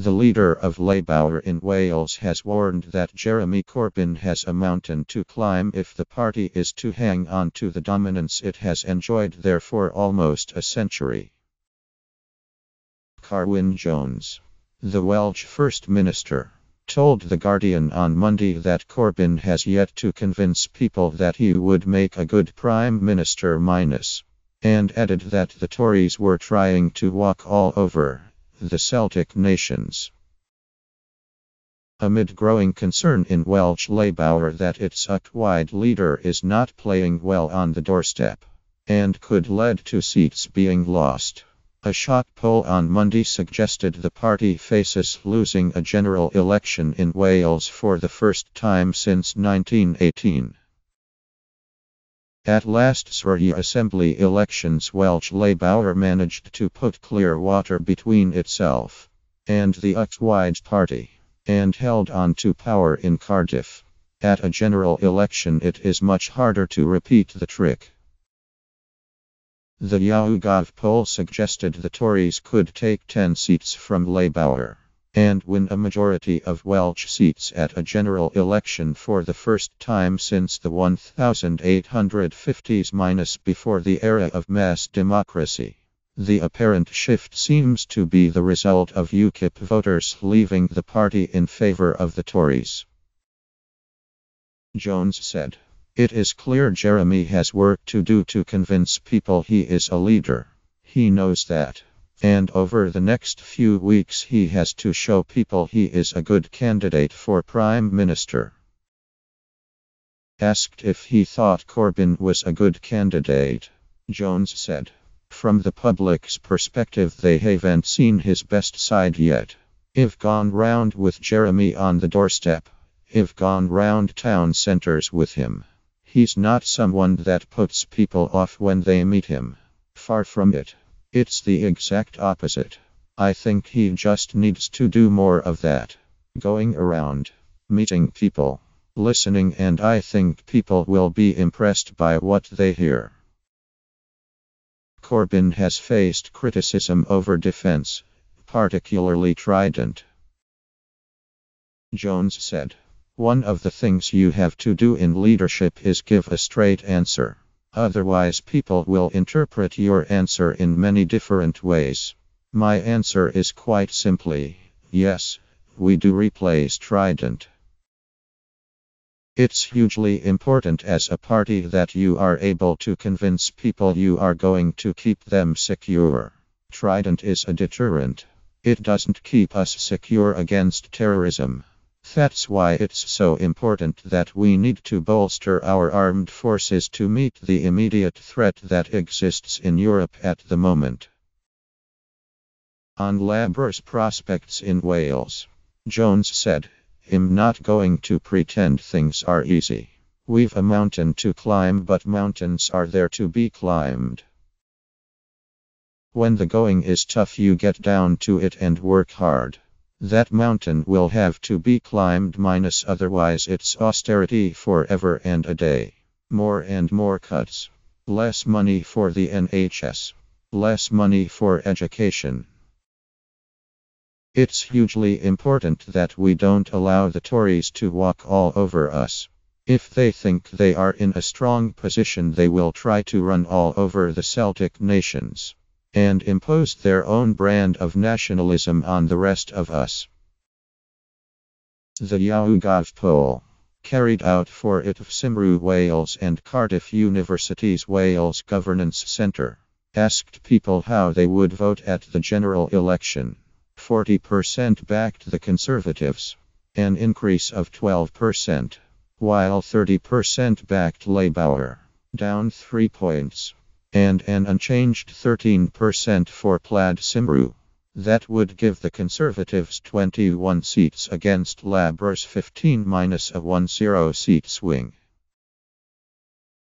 The leader of Labour in Wales has warned that Jeremy Corbyn has a mountain to climb if the party is to hang on to the dominance it has enjoyed there for almost a century. Carwyn Jones, the Welsh First Minister, told The Guardian on Monday that Corbyn has yet to convince people that he would make a good Prime Minister and added that the Tories were trying to walk all over the Celtic nations. Amid growing concern in Welsh Labour that its wide leader is not playing well on the doorstep and could lead to seats being lost, a shock poll on Monday suggested the party faces losing a general election in Wales for the first time since 1918. At last Surrey Assembly elections, Welsh Labour managed to put clear water between itself and the wide party, and held on to power in Cardiff. At a general election it is much harder to repeat the trick. The YouGov poll suggested the Tories could take 10 seats from Labour and win a majority of Welsh seats at a general election for the first time since the 1850s- before the era of mass democracy. The apparent shift seems to be the result of UKIP voters leaving the party in favour of the Tories. Jones said, "It is clear Jeremy has work to do to convince people he is a leader. He knows that. And over the next few weeks he has to show people he is a good candidate for Prime Minister." Asked if he thought Corbyn was a good candidate, Jones said, "From the public's perspective they haven't seen his best side yet. I've gone round with Jeremy on the doorstep. I've gone round town centres with him. He's not someone that puts people off when they meet him. Far from it. It's the exact opposite. I think he just needs to do more of that. Going around, meeting people, listening, and I think people will be impressed by what they hear." Corbyn has faced criticism over defence, particularly Trident. Jones said, "One of the things you have to do in leadership is give a straight answer. Otherwise people will interpret your answer in many different ways. My answer is quite simply, yes, we do replace Trident. It's hugely important as a party that you are able to convince people you are going to keep them secure. Trident is a deterrent. It doesn't keep us secure against terrorism. That's why it's so important that we need to bolster our armed forces to meet the immediate threat that exists in Europe at the moment." On Labour's prospects in Wales, Jones said, "I'm not going to pretend things are easy. We've a mountain to climb, but mountains are there to be climbed. When the going is tough, you get down to it and work hard. That mountain will have to be climbed, otherwise it's austerity forever and a day. More and more cuts. Less money for the NHS. Less money for education. It's hugely important that we don't allow the Tories to walk all over us. If they think they are in a strong position, they will try to run all over the Celtic nations and impose their own brand of nationalism on the rest of us." The YouGov poll, carried out for Cymru Wales and Cardiff University's Wales Governance Centre, asked people how they would vote at the general election. 40% backed the Conservatives, an increase of 12%, while 30% backed Labour, down 3 points, and an unchanged 13% for Plaid Cymru. That would give the Conservatives 21 seats against Labour's 15 minus a 10-seat swing.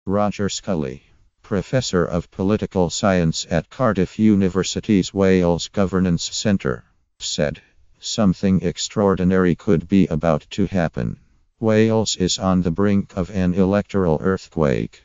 Roger Scully, Professor of Political Science at Cardiff University's Wales Governance Centre, said, "Something extraordinary could be about to happen. Wales is on the brink of an electoral earthquake.